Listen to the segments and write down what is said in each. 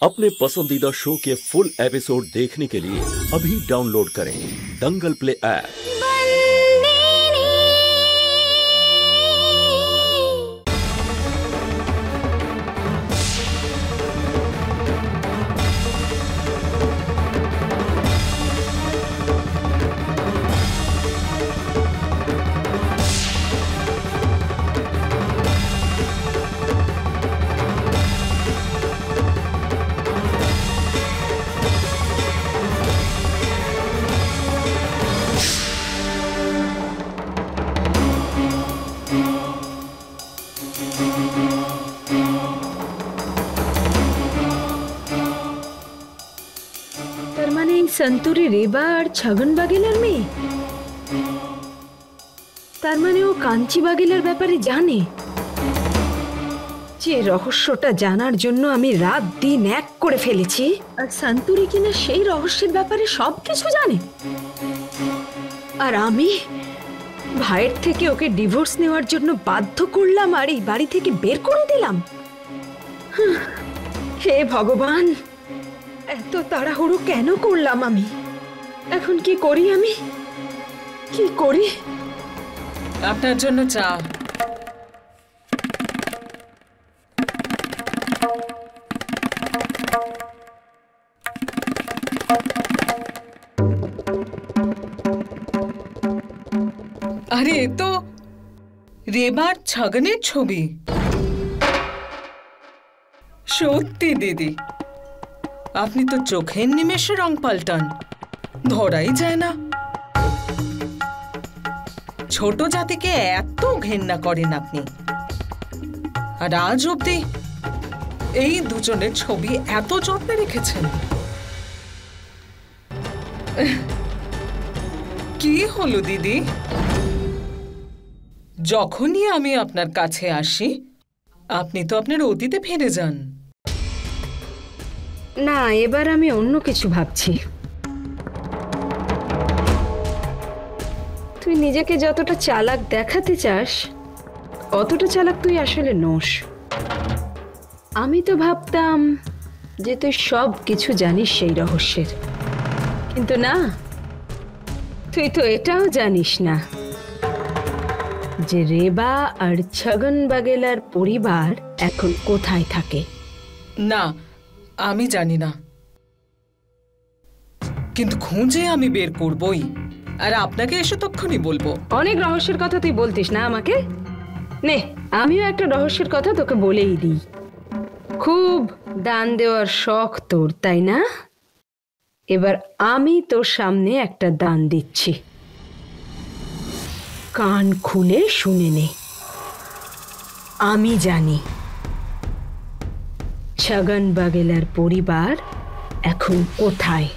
अपने पसंदीदा शो के फुल एपिसोड देखने के लिए अभी डाउनलोड करें दंगल प्ले ऐप। संतूरी रेबा और छगन बागेलार में तार माने ओ कांची बागेलार ব্যাপারে জানে যে রহস্যটা জানার জন্য আমি রাত দিন এক করে ফেলেছি আর সন্তূরি কিনা সেই রহস্যের ব্যাপারে সবকিছু জানে আর আমি ভাইয়ের থেকে ওকে ডিভোর্স নেওয়ার জন্য বাধ্য করলাম আর এই বাড়ি থেকে বের করে দিলাম। হে ভগবান, এত তাড়াহুড়ো কেন করলাম আমি? এখন কি করি আমি? কি করি? আপনার জন্য চা। আরে এ তো রেবার ছগনের ছবি। সত্যি দিদি, আপনি তো চোখের নিমেষে রং পাল্টান, ধরাই যায় না। ছোট জাতিকে এত ঘেন্না করেন আপনি, আর আজ অব্দি এই দুজনের ছবি এত যত্নে রেখেছেন। কি হলো দিদি? যখনই আমি আপনার কাছে আসি আপনি তো আপনার অতীতে ফিরে যান। না, এবার আমি অন্য কিছু ভাবছি। তুই নিজেকে যতটা চালাক দেখাতে চাস অতটা চালাক তুই আসলে নোস। আমি তো ভাবতাম যে তুই সব কিছু জানিস সেই রহস্যের, কিন্তু না, তুই তো এটাও জানিস না যে রেবা আর ছগন বাগেলার পরিবার এখন কোথায় থাকে। না, আমি জানি না, কিন্তু খুঁজে আমি বের করবই, আর আপনাকে এসে তখনই বলবো। অনেক রহস্যের কথা তুই বলতিস না আমাকে, নে আমিও একটা রহস্যের কথা তোকে বলেই দিই। খুব দান দেওয়ার শখ তোর, তাই না? এবার আমি তোর সামনে একটা দান দিচ্ছি, কান খুলে শুনে নে। আমি জানি ছগন বাগেলার পরিবার এখন কোথায়।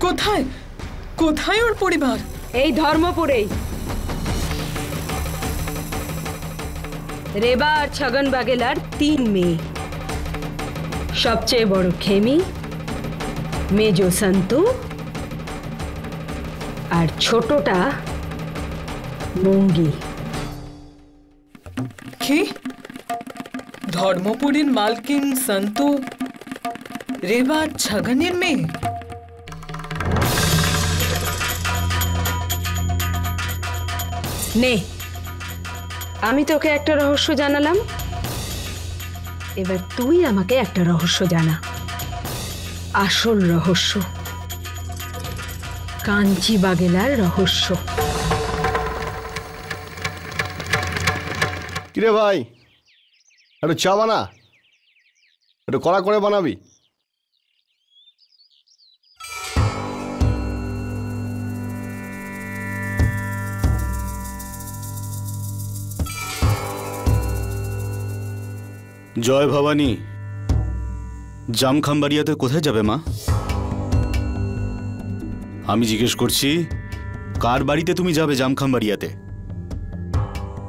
কোথায়? কোথায় ওর পরিবার? এই ধর্মপুরেই। রেবা আর ছগন বাগেলার 3 মেয়ে, সবচেয়ে বড় খেমি, মেজো সন্তু আর ছোটটা মঙ্গি। কি? ধর্মপুরীর মালকিন সন্তু রেবা ছগনের মেয়ে? নে, আমি তোকে একটা রহস্য জানালাম, এবার তুই আমাকে একটা রহস্য জানা। আসল রহস্য, কাঞ্চি বাগেলার রহস্য। কিরে ভাই, একটু চা বানা, একটু কড়া করে বানাবি। জয় ভবানী, জামখাম্বাড়িয়াতে কোথায় যাবে মা? আমি জিজ্ঞেস করছি, কার বাড়িতে তুমি যাবে জামখাম্বাড়িয়াতে?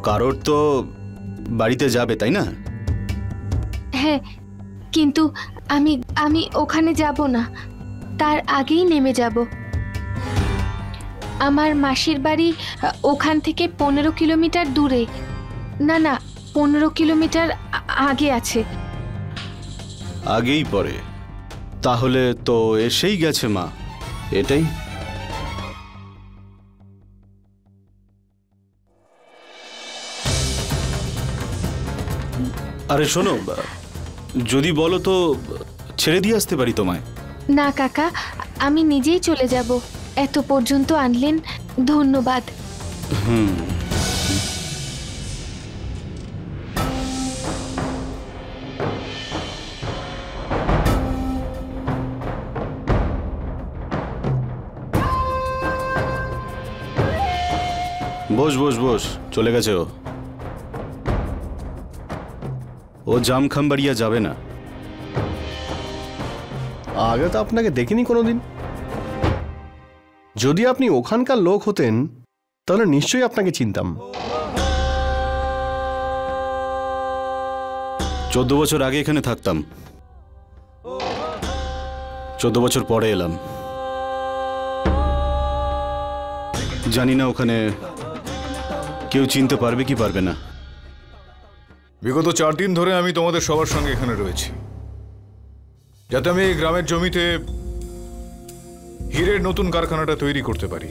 কারোর তো বাড়িতে যাবে, তাই না? হ্যাঁ, কিন্তু আমি ওখানে যাব না, তার আগেই নেমে যাব। আমার মাসির বাড়ি ওখান থেকে 15 কিলোমিটার দূরে। না না, 15 কিলোমিটার আগে আছে। আগেই পড়ে। তাহলে তো এসেই গেছে মা, এটাই। আরে শোনো, যদি বলো তো ছেড়ে দিয়ে আসতে পারি তোমায়। না কাকা, আমি নিজেই চলে যাব। এত পর্যন্ত আনলেন, ধন্যবাদ। বস বস বস, চলে গেছে ও জামখাম্বাড়িয়া যাবে না। আগে তো আপনাকে দেখিনি কোনোদিন। যদি আপনি ওখানকার লোক হতেন তাহলে নিশ্চয়ই আপনাকে চিনতাম। 14 বছর আগে এখানে থাকতাম, 14 বছর পরে এলাম। জানি না ওখানে কেউ চিনতে পারবে কি পারবে না। বিগত 4 দিন ধরে আমি তোমাদের সবার সঙ্গে এখানে রয়েছি, যাতে আমি এই গ্রামের জমিতে হীরের নতুন কারখানাটা তৈরি করতে পারি।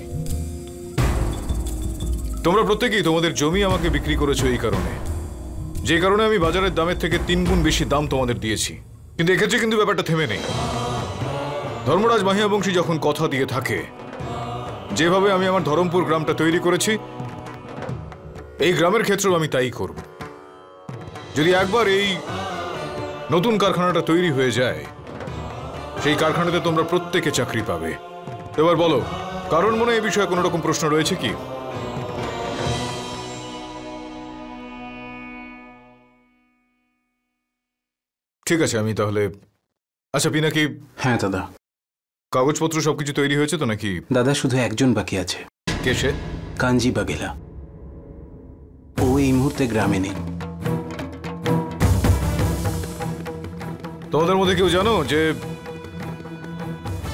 তোমরা প্রত্যেকেই তোমাদের জমি আমাকে বিক্রি করেছো এই কারণে, যে কারণে আমি বাজারের দামের থেকে 3 গুণ বেশি দাম তোমাদের দিয়েছি। কিন্তু এক্ষেত্রে কিন্তু ব্যাপারটা থেমে নেই। ধর্মরাজ মাহিয়া বংশী যখন কথা দিয়ে থাকে, যেভাবে আমি আমার ধরমপুর গ্রামটা তৈরি করেছি, এই গ্রামের ক্ষেত্রেও আমি তাই করব। যদি একবার এই নতুন কারখানাটা তৈরি হয়ে যায়, সেই কারখানাতে তোমরা প্রত্যেকে চাকরি পাবে। এবার বলো, কারণ মনে এই বিষয়ে কোনো রকম প্রশ্ন রয়েছে কি? ঠিক আছে, আমি তাহলে। আচ্ছা পিনাকি। হ্যাঁ দাদা। কাগজপত্র সবকিছু তৈরি হয়েছে তো নাকি? দাদা শুধু একজন বাকি আছে। কে সে? কাঞ্জি বাগেলা। ও এই মুহূর্তে গ্রামে নেই। তোমাদের মধ্যে কেউ জানো যে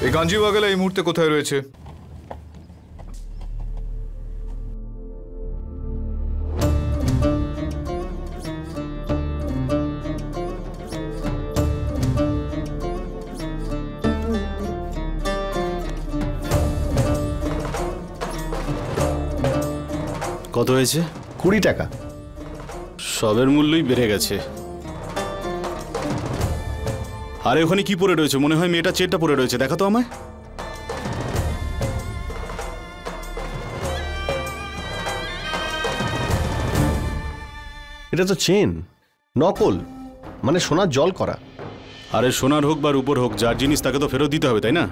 এই কাঞ্জি বাগেলা এই মুহূর্তে কোথায় রয়েছে? কত হয়েছে? 20 টাকা। সবের মূল্যই বেড়ে গেছে। আরে ওখানে কি পড়ে রয়েছে? মনে হয় মেয়েটা চেনটা পড়ে রয়েছে, দেখা তো আমায়। এটা তো চেন, নকল, মানে সোনার জল করা। আরে সোনার হোক বা রূপোর হোক, যার জিনিস তাকে তো ফেরত দিতে হবে, তাই না?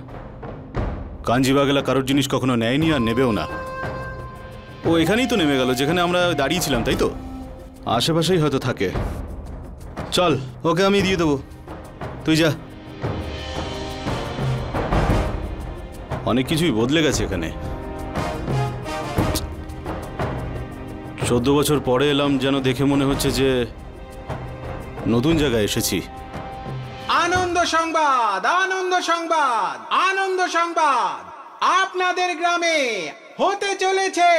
কাঞ্জি বাগেলা কারোর জিনিস কখনো নেয়নি আর নেবেও না। ও এখানেই তো নেমে গেল যেখানে আমরা দাঁড়িয়েছিলাম, তাই তো? আশেপাশেই হয়তো থাকে। চল, ওকে আমি দিয়ে দেবো, তুই যা। অনেক কিছুই বদলে গেছে এখানে। 14 বছর পরে এলাম, যেন দেখে মনে হচ্ছে যে নতুন জায়গায় এসেছি। আনন্দ সংবাদ, আনন্দ সংবাদ, আনন্দ সংবাদ! আপনাদের গ্রামে হতে চলেছে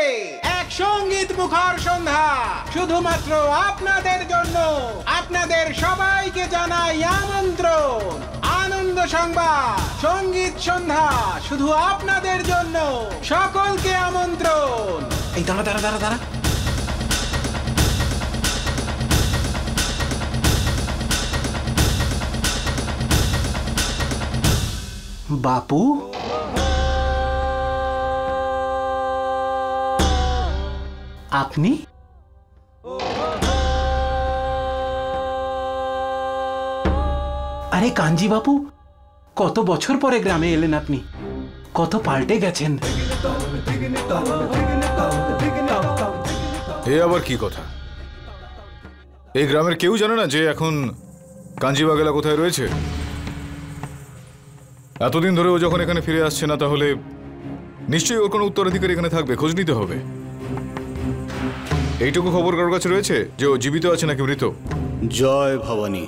এক সঙ্গীত মুখর সন্ধ্যা, শুধুমাত্র আপনাদের জন্য। আপনাদের সবাইকে জানাই আমন্ত্রণ। আনন্দ সংবাদ সঙ্গীত সন্ধ্যা শুধু আপনাদের জন্য, সকলকে আমন্ত্রণ। এই দাঁড়া দাঁড়া দাঁড়া দাঁড়া, বাপু, আপনি? আরে কাঞ্জি বাপু, কত বছর পরে গ্রামে এলেন আপনি, কত পাল্টে গেছেন। এ আবার কি কথা? এই গ্রামের কেউ জানে না যে এখন কাঞ্জি বাগেলা কোথায় রয়েছে? এতদিন ধরে ও যখন এখানে ফিরে আসছে না, তাহলে নিশ্চয়ই ওর কোনো উত্তরাধিকারী এখানে থাকবে, খোঁজ নিতে হবে। এইটুকু খবর কারোর কাছে রয়েছে যে ও জীবিত আছে নাকি মৃত? জয় ভবানী।